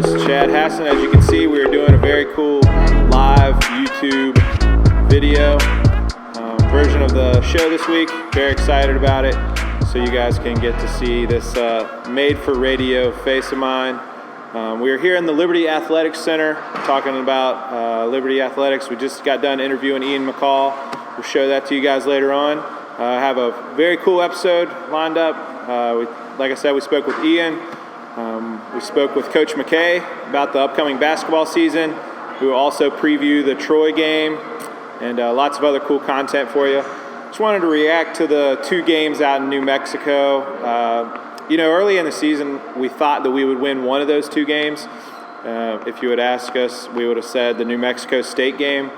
host, Chad Hassan. As you can see, we are doing a very cool live YouTube video version of the show this week. Very excited about it, so you guys can get to see this made-for-radio face of mine. We are here in the Liberty Athletics Center talking about Liberty Athletics. We just got done interviewing Ian McCall. We'll show that to you guys later on. I have a very cool episode lined up. Like I said, we spoke with Ian. We spoke with Coach McKay about the upcoming basketball season. We will also preview the Troy game and lots of other cool content for you. Just wanted to react to the two games out in New Mexico. Early in the season, we thought that we would win one of those two games. If you had asked us, we would have said the New Mexico State game.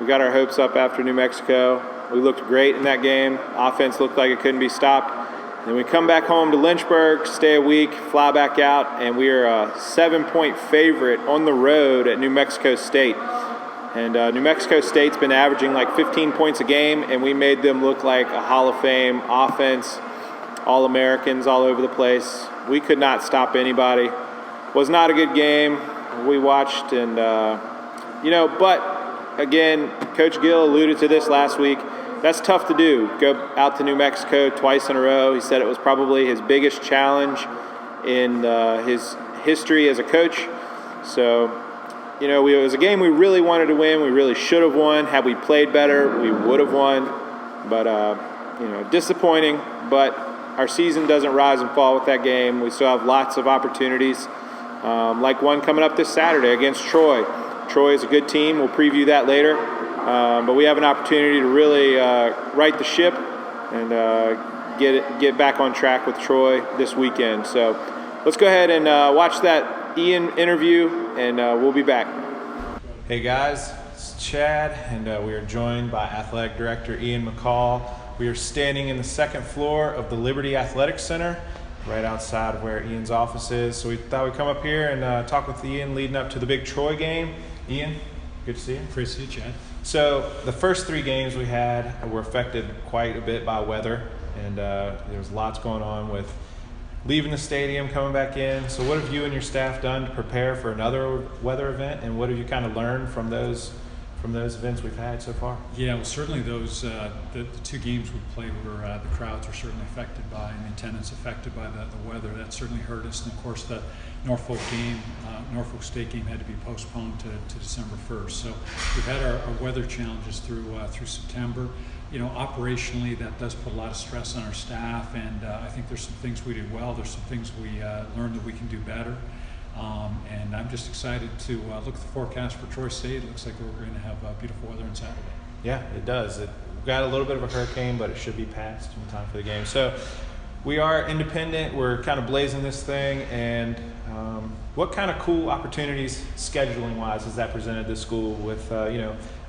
We got our hopes up after New Mexico. We looked great in that game. Offense looked like it couldn't be stopped. Then we come back home to Lynchburg, stay a week, fly back out, and we are a 7-point favorite on the road at New Mexico State. And New Mexico State's been averaging like 15 points a game, and we made them look like a Hall of Fame offense, All-Americans all over the place. We could not stop anybody. Was not a good game. We watched, and but again, Coach Gill alluded to this last week. That's tough to do. Go out to New Mexico twice in a row. He said it was probably his biggest challenge in his history as a coach. So, it was a game we really wanted to win. We really should have won. Had we played better, we would have won. But, disappointing. But our season doesn't rise and fall with that game. We still have lots of opportunities, like one coming up this Saturday against Troy. Troy is a good team. We'll preview that later. But we have an opportunity to really right the ship and get back on track with Troy this weekend. So let's go ahead and watch that Ian interview, and we'll be back. Hey guys, it's Chad, and we are joined by Athletic Director Ian McCall. We are standing in the second floor of the Liberty Athletics Center, right outside of where Ian's office is. So we thought we'd come up here and talk with Ian leading up to the big Troy game. Ian, good to see you. Great to see you, Chad. So the first three games we had were affected quite a bit by weather, and there was lots going on with leaving the stadium, coming back in. So what have you and your staff done to prepare for another weather event, and what have you kind of learned from those events we've had so far? Yeah, well, certainly those the two games we played were the crowds were certainly affected by, and the attendance affected by the weather. That certainly hurt us, and of course the Norfolk State game had to be postponed to December 1st. So we've had our weather challenges through September. Operationally, that does put a lot of stress on our staff, and I think there's some things we did well. There's some things we learned that we can do better. And I'm just excited to look at the forecast for Troy State. It looks like we're going to have beautiful weather on Saturday. Yeah, it does. We've got a little bit of a hurricane, but it should be passed in time for the game. So we are independent. We're kind of blazing this thing. And what kind of cool opportunities, scheduling-wise, has that presented this school with,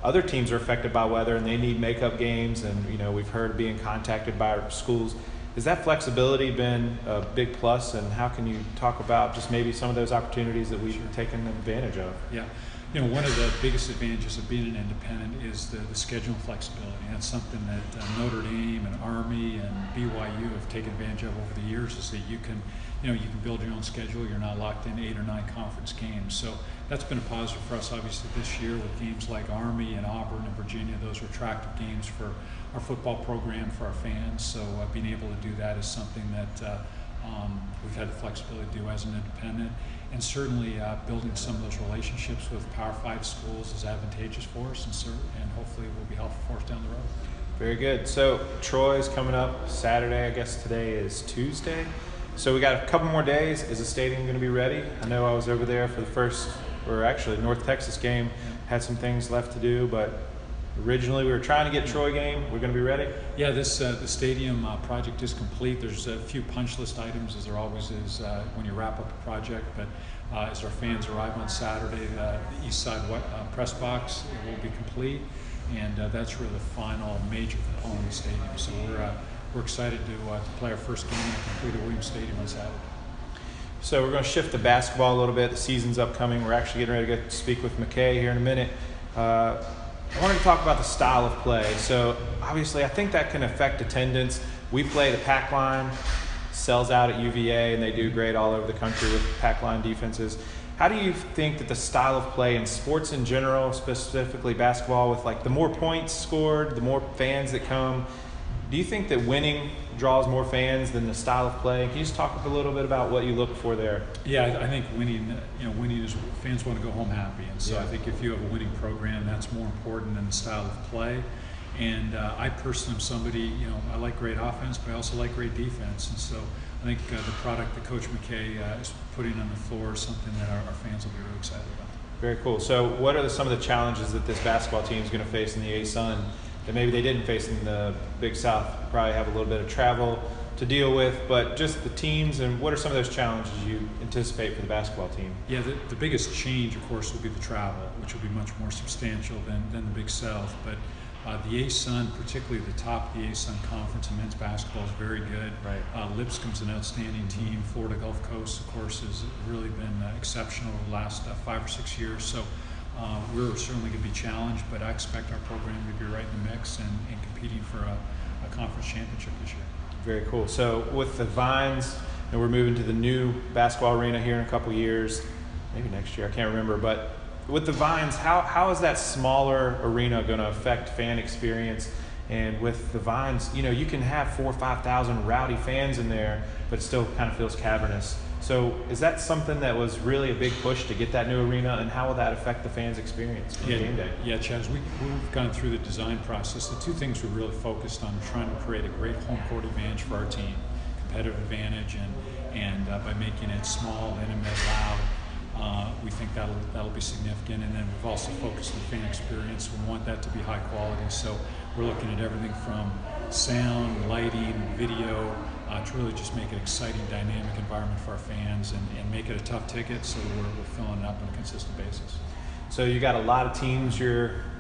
other teams are affected by weather and they need makeup games, and, we've heard of being contacted by our schools. Has that flexibility been a big plus, and how can you talk about just maybe some of those opportunities that we've taken advantage of? Yeah. One of the biggest advantages of being an independent is the scheduling flexibility. That's something that Notre Dame and Army and BYU have taken advantage of over the years, is that you can build your own schedule. You're not locked in 8 or 9 conference games. So that's been a positive for us, obviously, this year with games like Army and Auburn and Virginia. Those are attractive games for our football program, for our fans. So being able to do that is something that we've had the flexibility to do as an independent. And certainly building some of those relationships with Power 5 schools is advantageous for us, and hopefully will be helpful for us down the road. Very good. So Troy is coming up Saturday. I guess today is Tuesday. So we got a couple more days. Is the stadium going to be ready? I know I was over there for the North Texas game. Had some things left to do, but originally we were trying to get Troy game. We're going to be ready? Yeah, the stadium project is complete. There's a few punch list items, as there always is when you wrap up a project. But as our fans arrive on Saturday, the east side press box will be complete, and that's really the final major component of the stadium. So we're excited to play our first game and complete at Williams Stadium on Saturday. So we're going to shift to basketball a little bit. The season's upcoming. We're actually getting ready to get to speak with McKay here in a minute. I wanted to talk about the style of play. So obviously I think that can affect attendance. We play the pack line. sells out at UVA, and they do great all over the country with pack line defenses. How do you think that the style of play in sports in general, specifically basketball, with like the more points scored, the more fans that come, do you think that winning draws more fans than the style of play? Can you just talk a little bit about what you look for there? Yeah, I think winning is, fans want to go home happy, and so Yeah. I think if you have a winning program, that's more important than the style of play. And I personally am somebody, I like great offense, but I also like great defense, and so I think the product that Coach McKay is putting on the floor is something that our fans will be really excited about. Very cool. So what are some of the challenges that this basketball team is going to face in the ASUN that maybe they didn't face in the Big South? Probably have a little bit of travel to deal with, but just the teams, and what are some of those challenges you anticipate for the basketball team? Yeah, the biggest change, of course, will be the travel, which will be much more substantial than the Big South. But the ASUN, particularly the top of the ASUN conference in men's basketball, is very good. Right. Lipscomb's an outstanding team. Florida Gulf Coast, of course, has really been exceptional over the last 5 or 6 years. So we're certainly going to be challenged, but I expect our program to be right in the mix and competing for a conference championship this year. Very Cool. So with the Vines, and we're moving to the new basketball arena here in a couple years, maybe next year, I can't remember, but with the Vines, how is that smaller arena going to affect fan experience? And with the Vines, you can have 4,000 or 5,000 rowdy fans in there, but it still kind of feels cavernous. So is that something that was really a big push to get that new arena, and how will that affect the fans' experience on game day? Yeah, Chaz, we've gone through the design process. The two things we're really focused on are trying to create a great home court advantage for our team, competitive advantage, and by making it small, intimate, loud. We think that'll be significant, and then we've also focused on fan experience. We want that to be high quality, so we're looking at everything from sound, lighting, video, to really just make it an exciting, dynamic environment for our fans and make it a tough ticket, so we're filling it up on a consistent basis. So you got a lot of teams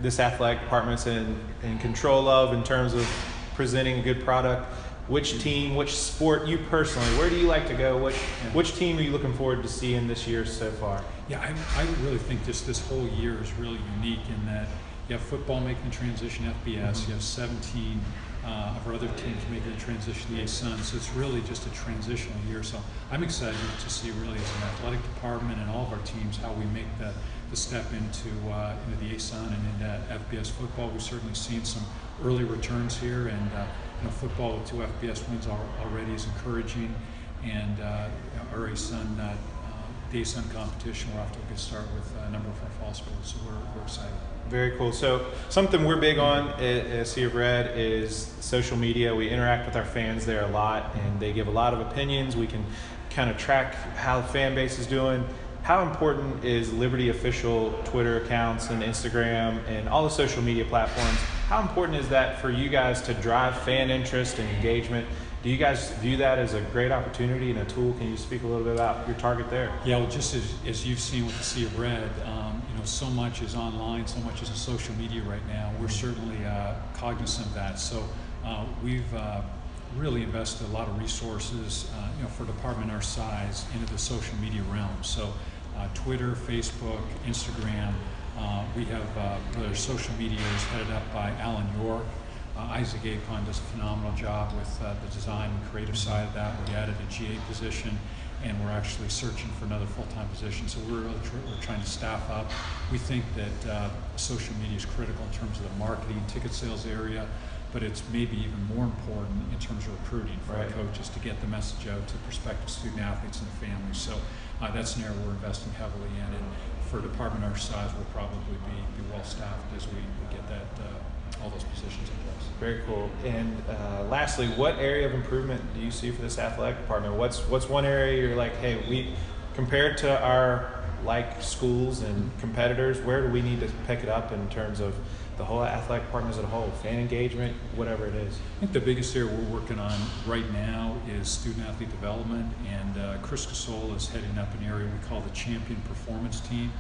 this athletic department's in control of in terms of presenting a good product. Which team, which sport, you personally, where do you like to go? Which team are you looking forward to seeing this year so far? Yeah, I really think this whole year is really unique in that you have football making the transition to FBS, Mm-hmm. you have 17 of our other teams making the transition to the ASUN, so it's really just a transitional year. So I'm excited to see really as an athletic department and all of our teams how we make the step into the ASUN and into FBS football. We've certainly seen some early returns here, and football with 2 FBS wins already is encouraging, and our ASUN, the ASUN competition, we're off to a good start with a number of our fall sports, so we're excited. Very cool. So something we're big on at Sea of Red is social media. We interact with our fans there a lot, and they give a lot of opinions. We can kind of track how the fan base is doing. How important is Liberty official Twitter accounts and Instagram and all the social media platforms? How important is that for you guys to drive fan interest and engagement? Do you guys view that as a great opportunity and a tool? Can you speak a little bit about your target there? Yeah, well, just as you've seen with the Sea of Red, so much is online, so much is in social media right now. We're certainly cognizant of that. So we've really invested a lot of resources, for a department our size, into the social media realm. So Twitter, Facebook, Instagram. We have our social media is headed up by Alan York. Isaac Apon does a phenomenal job with the design and creative side of that. We added a GA position, and we're actually searching for another full-time position. So we're trying to staff up. We think that social media is critical in terms of the marketing, ticket sales area, but it's maybe even more important in terms of recruiting for our coaches to get the message out to prospective student athletes and their families. So that's an area we're investing heavily in, and for a department our size, we'll probably be well staffed as we get that all those positions in place. Very cool. And lastly, what area of improvement do you see for this athletic department? What's one area you're like, hey, we compared to our schools and competitors, where do we need to pick it up in terms of the whole athletic department as a whole, fan engagement, whatever it is? I think the biggest area we're working on right now is student athlete development, and Chris Gasol is heading up an area we call the Champion Performance Team,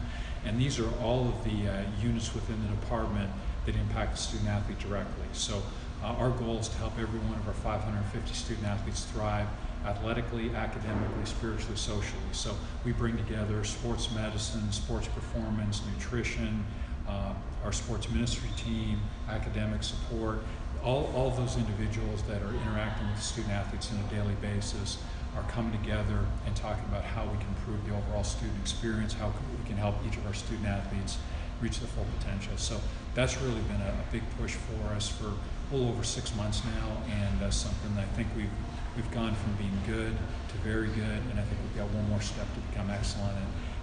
and these are all of the units within the department that impact the student athlete directly. So our goal is to help every one of our 550 student athletes thrive athletically, academically, spiritually, socially. So we bring together sports medicine, sports performance, nutrition, our sports ministry team, academic support, all of those individuals that are interacting with student athletes on a daily basis are coming together and talking about how we can improve the overall student experience, how we can help each of our student athletes reach their full potential. So that's really been a big push for us for a little over 6 months now, and something that I think we've gone from being good to very good, and I think we've got one more step to become excellent,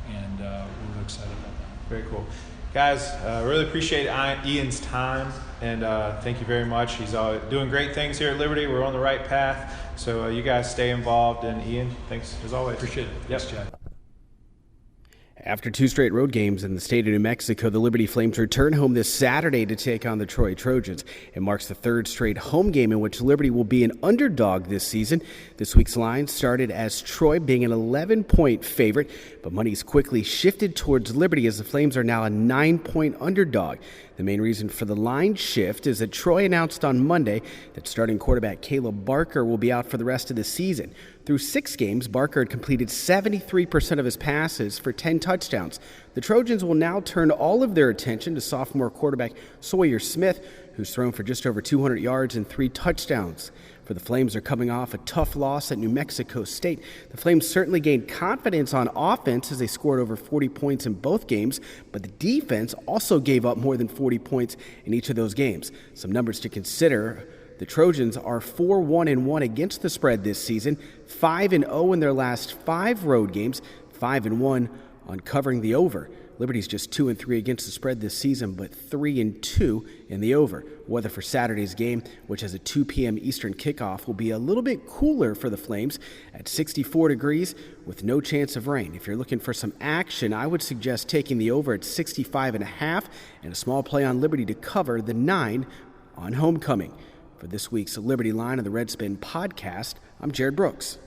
and we're really excited about that. Very cool. Guys, really appreciate Ian's time, and thank you very much. He's doing great things here at Liberty. We're on the right path, so you guys stay involved. And Ian, thanks as always. Appreciate it. Yep. Thanks, Chad. After 2 straight road games in the state of New Mexico, the Liberty Flames return home this Saturday to take on the Troy Trojans. It marks the 3rd straight home game in which Liberty will be an underdog this season. This week's line started as Troy being an 11-point favorite, but money's quickly shifted towards Liberty as the Flames are now a 9-point underdog. The main reason for the line shift is that Troy announced on Monday that starting quarterback Caleb Barker will be out for the rest of the season. Through 6 games, Barker had completed 73% of his passes for 10 touchdowns. The Trojans will now turn all of their attention to sophomore quarterback Sawyer Smith, who's thrown for just over 200 yards and 3 touchdowns. For the Flames are coming off a tough loss at New Mexico State. The Flames certainly gained confidence on offense as they scored over 40 points in both games, but the defense also gave up more than 40 points in each of those games. Some numbers to consider. The Trojans are 4-1-1 against the spread this season, 5-0 in their last 5 road games, 5-1 on covering the over. Liberty's just 2-3 against the spread this season, but 3-2 in the over. Weather for Saturday's game, which has a 2 p.m. Eastern kickoff, will be a little bit cooler for the Flames at 64 degrees with no chance of rain. If you're looking for some action, I would suggest taking the over at 65.5 and a small play on Liberty to cover the 9 on homecoming. For this week's Liberty Line of the Red Spin podcast, I'm Jared Brooks.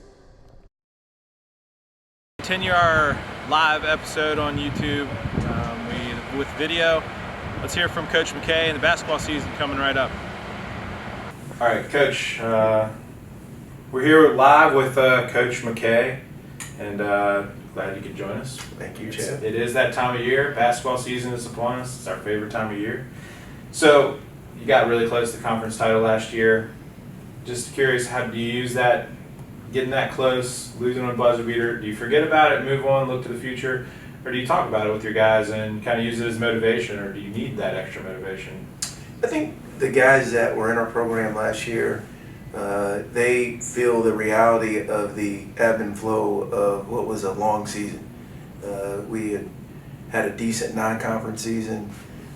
Continue our live episode on YouTube with video. Let's hear from Coach McKay and the basketball season coming right up. All right, Coach. We're here live with Coach McKay, and glad you could join us. Thank you, Chad. It is that time of year. Basketball season is upon us. It's our favorite time of year. So you got really close to the conference title last year. Just curious, how do you use that? Getting that close, losing on a buzzer beater, do you forget about it, move on, look to the future, or do you talk about it with your guys and kind of use it as motivation, or do you need that extra motivation? I think the guys that were in our program last year, they feel the reality of the ebb and flow of what was a long season. We had a decent non-conference season,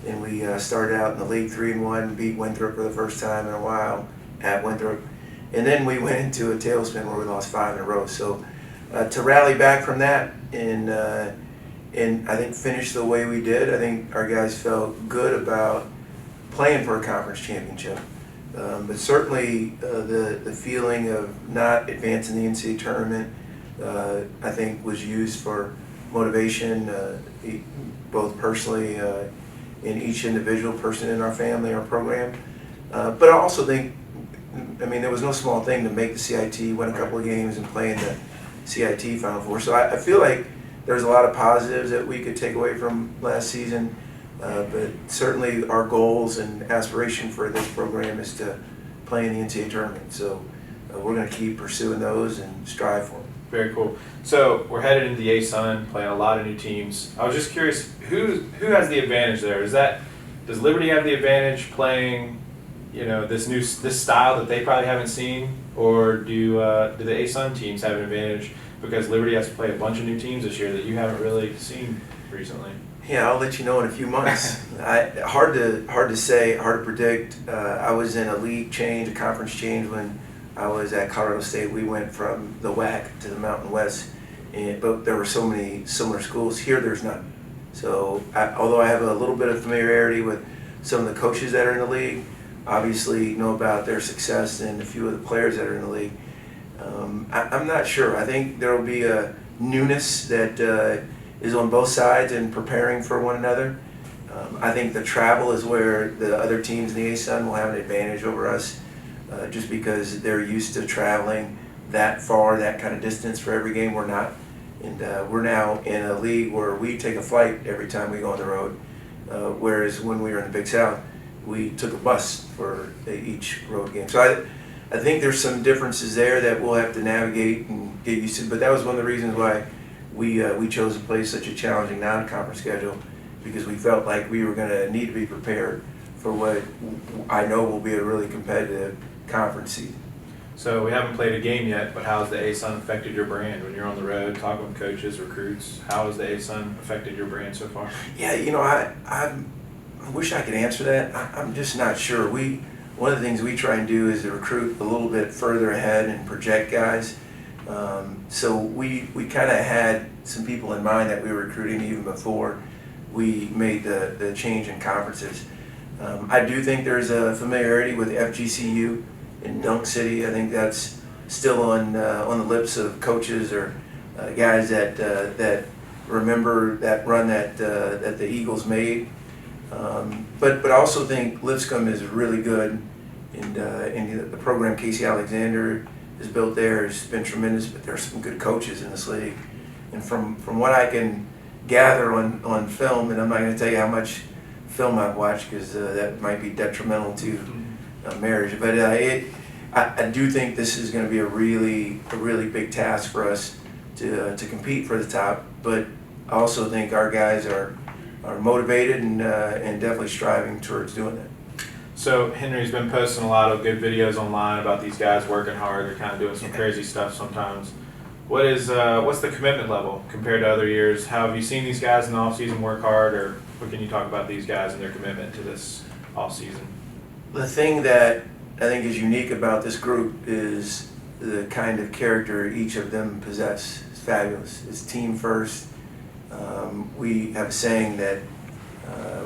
and we started out in the league 3-1, beat Winthrop for the first time in a while at Winthrop. And then we went into a tailspin where we lost 5 in a row. So to rally back from that and I think finish the way we did, I think our guys felt good about playing for a conference championship. But certainly the feeling of not advancing the NCAA tournament, I think was used for motivation, both personally in each individual person in our family, our program. But I also think, there was no small thing to make the CIT, win a couple of games, and play in the CIT Final Four. So I feel like there's a lot of positives that we could take away from last season. But certainly our goals and aspiration for this program is to play in the NCAA tournament. So we're going to keep pursuing those and strive for them. Very cool. So we're headed into the ASUN, playing a lot of new teams. I was just curious, who has the advantage there? Does Liberty have the advantage playing, this style that they probably haven't seen, or do the ASUN teams have an advantage because Liberty has to play a bunch of new teams this year that you haven't really seen recently? Yeah, I'll let you know in a few months. Hard to say, hard to predict. I was in a league change, a conference change when I was at Colorado State. We went from the WAC to the Mountain West, but there were so many similar schools. Here, there's none. So, although I have a little bit of familiarity with some of the coaches that are in the league, obviously know about their success and a few of the players that are in the league. I'm not sure. I think there will be a newness that is on both sides and preparing for one another. I think the travel is where the other teams in the ASUN will have an advantage over us, just because they're used to traveling that far, that kind of distance for every game. We're not. And we're now in a league where we take a flight every time we go on the road, whereas when we were in the Big South, we took a bus for each road game. So I think there's some differences there that we'll have to navigate and get used to. But that was one of the reasons why we chose to play such a challenging non-conference schedule, because we felt like we were going to need to be prepared for what I know will be a really competitive conference season. So we haven't played a game yet, but how has the ASUN affected your brand when you're on the road talking with coaches, recruits? How has the ASUN affected your brand so far? Yeah, I wish I could answer that. I'm just not sure. One of the things we try and do is to recruit a little bit further ahead and project guys. So we kind of had some people in mind that we were recruiting even before we made the change in conferences. I do think there's a familiarity with FGCU in Dunk City. I think that's still on the lips of coaches or guys that remember that run that the Eagles made. But I also think Lipscomb is really good, and the program Casey Alexander has built there has been tremendous. But there are some good coaches in this league, and from what I can gather on film, and I'm not going to tell you how much film I've watched because that might be detrimental to marriage. But I do think this is going to be a really big task for us to compete for the top. But I also think our guys are motivated and definitely striving towards doing that. So Henry's been posting a lot of good videos online about these guys working hard. They're kind of doing some crazy stuff sometimes. What's the commitment level compared to other years? How have you seen these guys in the offseason work hard, or what can you talk about these guys and their commitment to this offseason? The thing that I think is unique about this group is the kind of character each of them possess. It's fabulous. It's team first. We have a saying that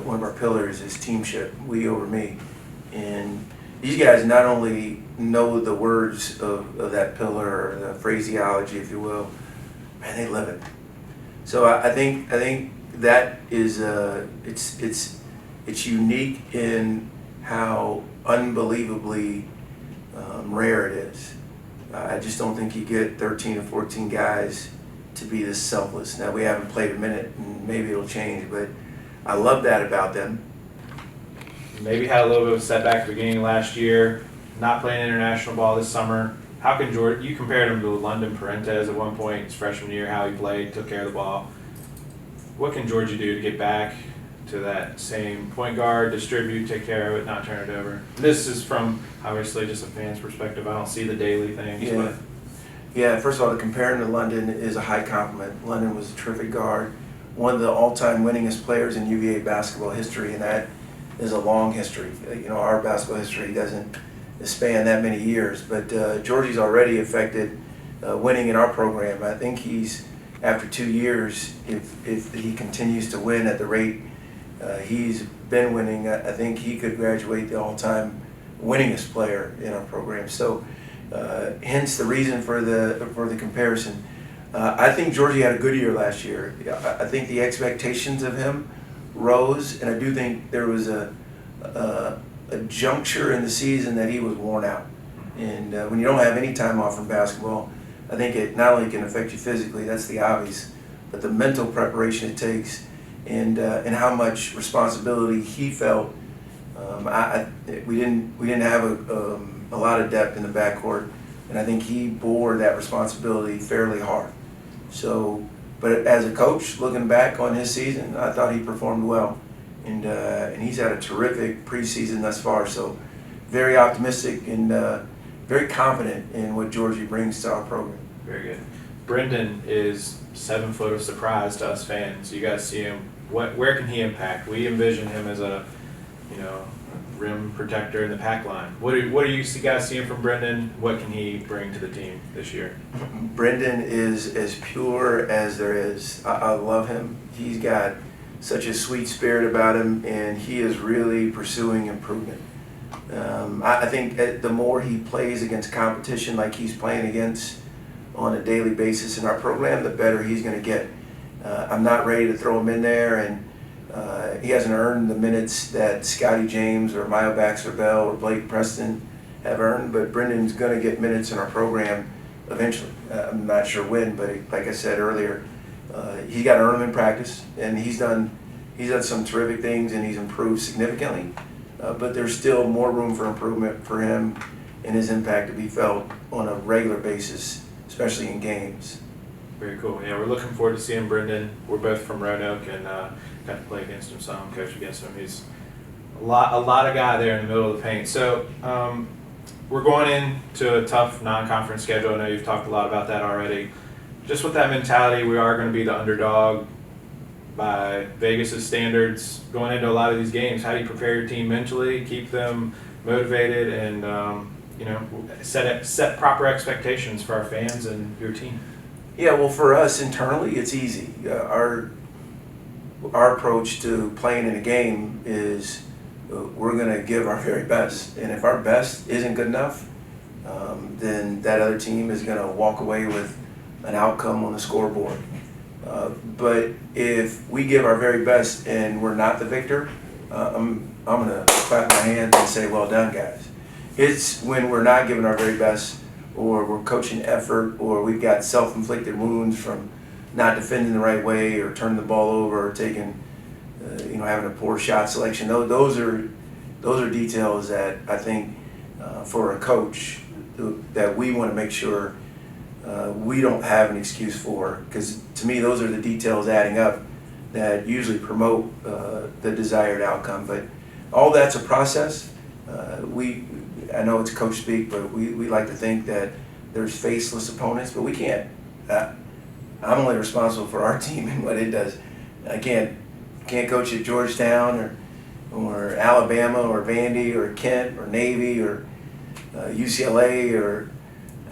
one of our pillars is teamship, we over me. And these guys not only know the words of that pillar, or the phraseology, if you will, man, they live it. So I think that is it's unique in how unbelievably rare it is. I just don't think you get 13 or 14 guys to be this selfless. Now, we haven't played a minute, and maybe it'll change, but I love that about them. Maybe had a little bit of a setback at the beginning of last year, not playing international ball this summer. How can you compared him to London Parentes at one point, his freshman year, how he played, took care of the ball. What can Georgie do to get back to that same point guard, distribute, take care of it, not turn it over? This is from obviously just a fan's perspective. I don't see the daily things. Yeah, first of all, to compare him to London is a high compliment. London was a terrific guard, one of the all-time winningest players in UVA basketball history, and that is a long history. Our basketball history doesn't span that many years, but Georgie's already affected winning in our program. I think he's, after 2 years, if he continues to win at the rate he's been winning, I think he could graduate the all-time winningest player in our program. So hence the reason for the comparison. I think Georgie had a good year last year. I think the expectations of him rose, and I do think there was a juncture in the season that he was worn out. And when you don't have any time off from basketball, I think it not only can affect you physically, that's the obvious, but the mental preparation it takes, and how much responsibility he felt. We didn't have a lot of depth in the backcourt, and I think he bore that responsibility fairly hard. So, but as a coach, looking back on his season, I thought he performed well, and he's had a terrific preseason thus far. So, very optimistic and very confident in what Georgie brings to our program. Very good. Brendan is 7 foot of surprise to us fans. You guys see him. Where can he impact? We envision him as a, rim protector in the pack line. What do you guys seeing from Brendan? What can he bring to the team this year? Brendan is as pure as there is. I love him. He's got such a sweet spirit about him, and he is really pursuing improvement. I think the more he plays against competition like he's playing against on a daily basis in our program, the better he's going to get. I'm not ready to throw him in there, and he hasn't earned the minutes that Scotty James or Maya Baxter-Bell or Blake Preston have earned, but Brendan's going to get minutes in our program eventually. I'm not sure when, but like I said earlier, he's got to earn them in practice, and he's done some terrific things, and he's improved significantly. but there's still more room for improvement for him and his impact to be felt on a regular basis, especially in games. Very cool. Yeah, we're looking forward to seeing Brendan. We're both from Roanoke and got to play against him some, coach against him. He's a lot of guy there in the middle of the paint. So we're going into a tough non-conference schedule. I know you've talked a lot about that already. Just with that mentality, we are going to be the underdog by Vegas's standards going into a lot of these games. How do you prepare your team mentally, keep them motivated, and set proper expectations for our fans and your team? Yeah, well, for us internally, it's easy. Our approach to playing in a game is we're going to give our very best, and if our best isn't good enough, then that other team is going to walk away with an outcome on the scoreboard. But if we give our very best and we're not the victor, I'm going to clap my hands and say, well done, guys. It's when we're not giving our very best, or we're coaching effort, or we've got self-inflicted wounds from not defending the right way, or turning the ball over, or taking, having a poor shot selection. Those are details that I think for a coach that we want to make sure we don't have an excuse for, because to me those are the details adding up that usually promote the desired outcome. But all that's a process. I know it's coach speak, but we like to think that there's faceless opponents, but we can't. I'm only responsible for our team and what it does. I can't coach at Georgetown or Alabama or Vandy or Kent or Navy or UCLA, or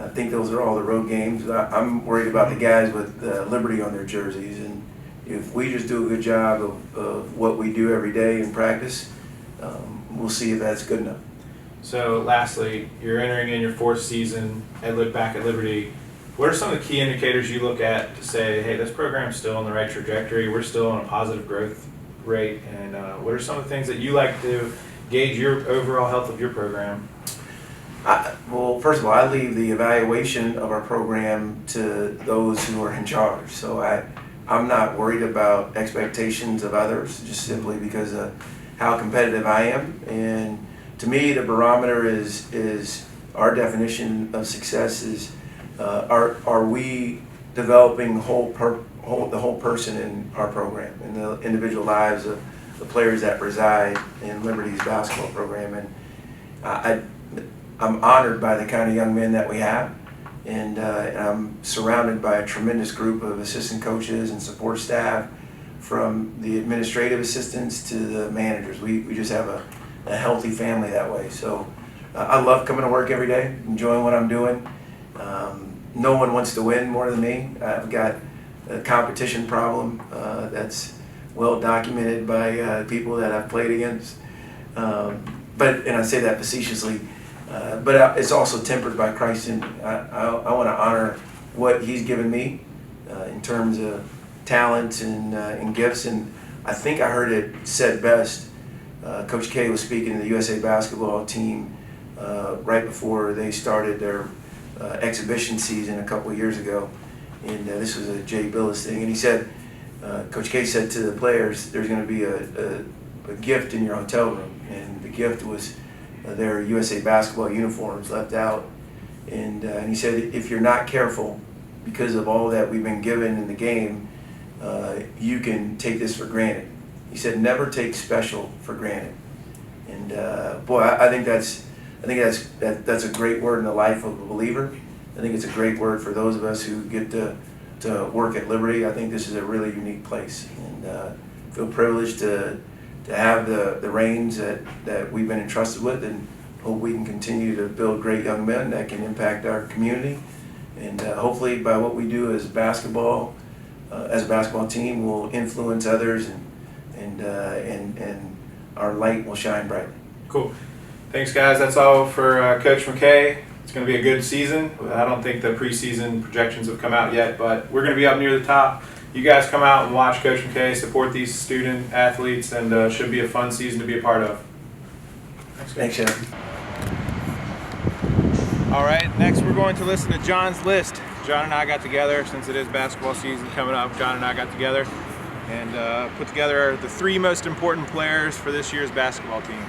I think those are all the road games. I'm worried about the guys with Liberty on their jerseys, and if we just do a good job of what we do every day in practice, we'll see if that's good enough. So lastly, you're entering in your fourth season back at Liberty. What are some of the key indicators you look at to say, hey, this program's still on the right trajectory, we're still on a positive growth rate, and what are some of the things that you like to gauge your overall health of your program? Well, first of all, I leave the evaluation of our program to those who are in charge. So I'm not worried about expectations of others, just simply because of how competitive I am. And to me, the barometer is our definition of success is are we developing the whole person in our program, in the individual lives of the players that reside in Liberty's basketball program. And I'm honored by the kind of young men that we have, and I'm surrounded by a tremendous group of assistant coaches and support staff, from the administrative assistants to the managers. We just have a healthy family that way. So I love coming to work every day, enjoying what I'm doing. No one wants to win more than me. I've got a competition problem that's well documented by people that I've played against. And I say that facetiously, but it's also tempered by Christ in me. I want to honor what He's given me in terms of talent and gifts. And I think I heard it said best. Coach K was speaking to the USA basketball team right before they started their exhibition season a couple of years ago, and this was a Jay Billis thing. And he said, Coach K said to the players, "There's going to be a gift in your hotel room," and the gift was their USA basketball uniforms left out. And he said, if you're not careful, because of all that we've been given in the game, you can take this for granted. He said, never take special for granted. And boy, I think that's a great word in the life of a believer. I think it's a great word for those of us who get to work at Liberty. I think this is a really unique place, and feel privileged to have the reins that we've been entrusted with, and hope we can continue to build great young men that can impact our community. And hopefully by what we do as a basketball team, we'll influence others, and our light will shine brightly. Cool. Thanks, guys. That's all for Coach McKay. It's going to be a good season. I don't think the preseason projections have come out yet, but we're going to be up near the top. You guys come out and watch Coach McKay, support these student athletes, and should be a fun season to be a part of. Thanks, Sheriff. All right, next we're going to listen to John's list. John and I got together, since it is basketball season coming up, John and I got together and put together the 3 most important players for this year's basketball team.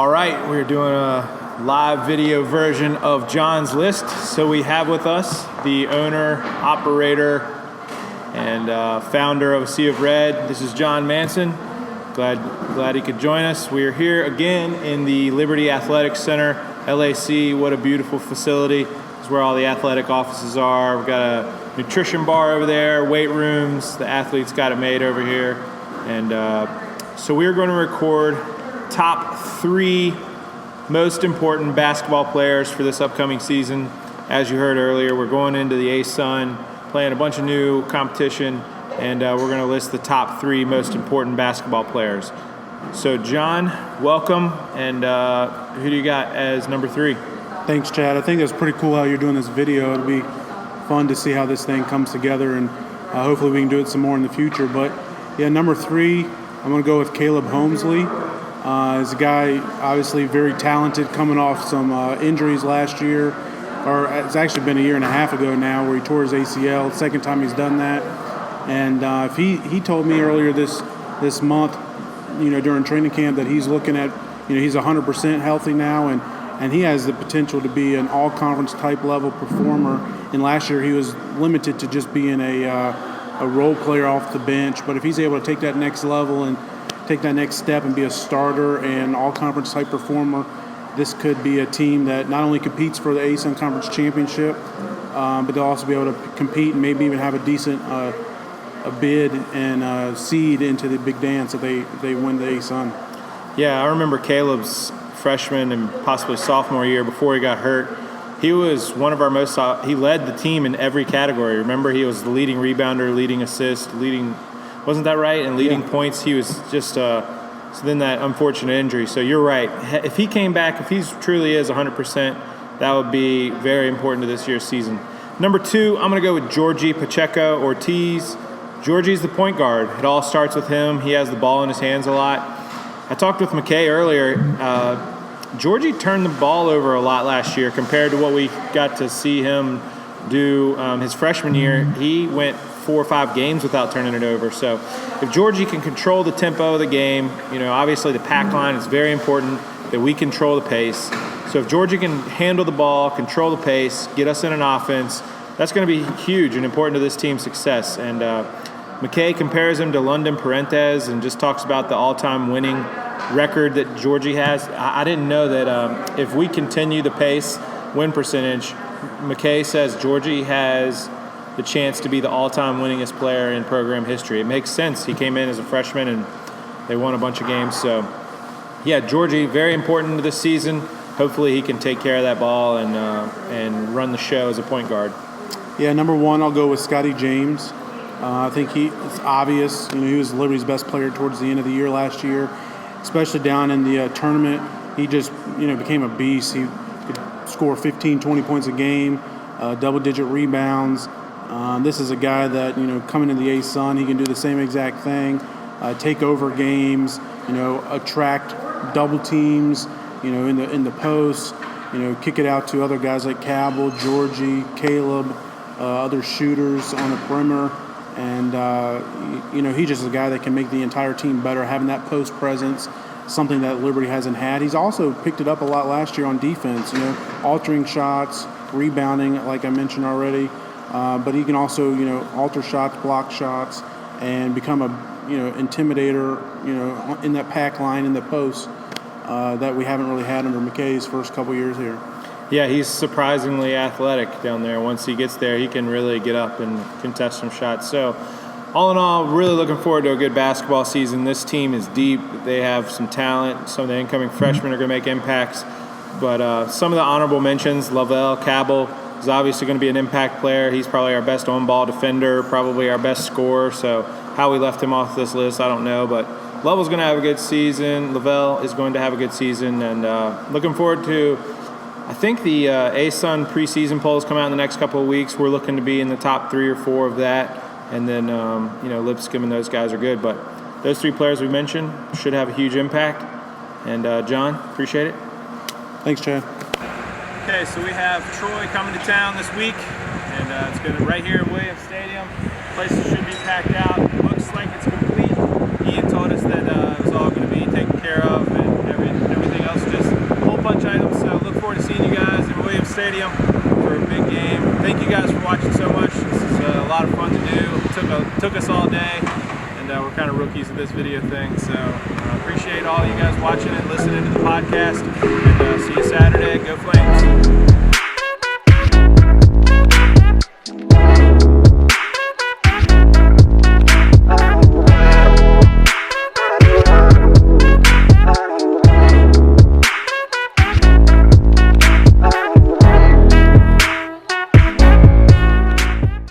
All right, we're doing a live video version of John's list. So we have with us the owner, operator, and founder of Sea of Red. This is John Manson. Glad he could join us. We are here again in the Liberty Athletics Center, LAC. What a beautiful facility. This is where all the athletic offices are. We've got a nutrition bar over there, weight rooms. The athletes got it made over here. And so we're going to record top 3 most important basketball players for this upcoming season. As you heard earlier, we're going into the ASUN, playing a bunch of new competition, and we're going to list the top 3 most important basketball players. So John, welcome, and who do you got as number 3? Thanks, Chad. I think that's pretty cool how you're doing this video. It'll be fun to see how this thing comes together, and hopefully we can do it some more in the future. But yeah, number 3, I'm going to go with Caleb Homesley. He's a guy, obviously very talented, coming off some injuries last year, or it's actually been a year and a half ago now, where he tore his ACL. Second time he's done that. And if he told me earlier this month, during training camp, that he's looking at, he's 100% healthy now, and he has the potential to be an all-conference type level performer. And last year he was limited to just being a role player off the bench. But if he's able to take that next level and take that next step and be a starter and all-conference type performer, this could be a team that not only competes for the ASUN Conference Championship, but they'll also be able to compete and maybe even have a decent a bid and seed into the big dance if they win the ASUN. Yeah, I remember Caleb's freshman and possibly sophomore year before he got hurt. He was one of our most – he led the team in every category. Remember, he was the leading rebounder, leading assist, leading – wasn't that right? And leading points. He was just so then that unfortunate injury. So you're right. If he came back, if he truly is 100%, that would be very important to this year's season. Number 2, I'm going to go with Georgie Pacheco Ortiz. Georgie's the point guard. It all starts with him. He has the ball in his hands a lot. I talked with McKay earlier. Georgie turned the ball over a lot last year compared to what we got to see him do his freshman year. He went 4 or 5 games without turning it over. So if Georgie can control the tempo of the game, obviously the pack line is very important, that we control the pace. So if Georgie can handle the ball, control the pace, get us in an offense, that's going to be huge and important to this team's success. And McKay compares him to London Parentes and just talks about the all-time winning record that Georgie has. I didn't know that if we continue the pace, win percentage, McKay says Georgie has the chance to be the all-time winningest player in program history. It makes sense. He came in as a freshman and they won a bunch of games. So, yeah, Georgie, very important to this season. Hopefully he can take care of that ball and run the show as a point guard. Yeah, number 1, I'll go with Scotty James. I think it's obvious. He was Liberty's best player towards the end of the year last year, especially down in the tournament. He just, became a beast. He could score 15, 20 points a game, double-digit rebounds. This is a guy that, coming in the ASUN, he can do the same exact thing, take over games, attract double teams, in the post, kick it out to other guys like Cabell, Georgie, Caleb, other shooters on the perimeter. And, he's just a guy that can make the entire team better, having that post presence, something that Liberty hasn't had. He's also picked it up a lot last year on defense, altering shots, rebounding, like I mentioned already. But he can also, alter shots, block shots, and become a, intimidator, in that pack line, in the post, that we haven't really had under McKay's first couple years here. Yeah, he's surprisingly athletic down there. Once he gets there, he can really get up and contest some shots. So, all in all, really looking forward to a good basketball season. This team is deep. They have some talent. Some of the incoming freshmen are going to make impacts. But some of the honorable mentions, Lavelle, Cabell, is obviously going to be an impact player. He's probably our best on-ball defender, probably our best scorer. So how we left him off this list, I don't know. But Lovell's going to have a good season. Lavelle is going to have a good season. And looking forward to, I think the ASUN preseason polls come out in the next couple of weeks. We're looking to be in the top 3 or 4 of that. And then, Lipscomb and those guys are good. But those 3 players we mentioned should have a huge impact. And, John, appreciate it. Thanks, Chad. Okay, so we have Troy coming to town this week, and it's going to right here at Williams Stadium. Place should be packed out. Looks like it's complete. Ian told us that it was all going to be taken care of, and everything else just thank you guys for watching so much. This is a lot of fun to do. It took us all day, and we're kind of rookies at this video thing. So appreciate all you guys watching and listening to the podcast. And see you Saturday. Go Flames.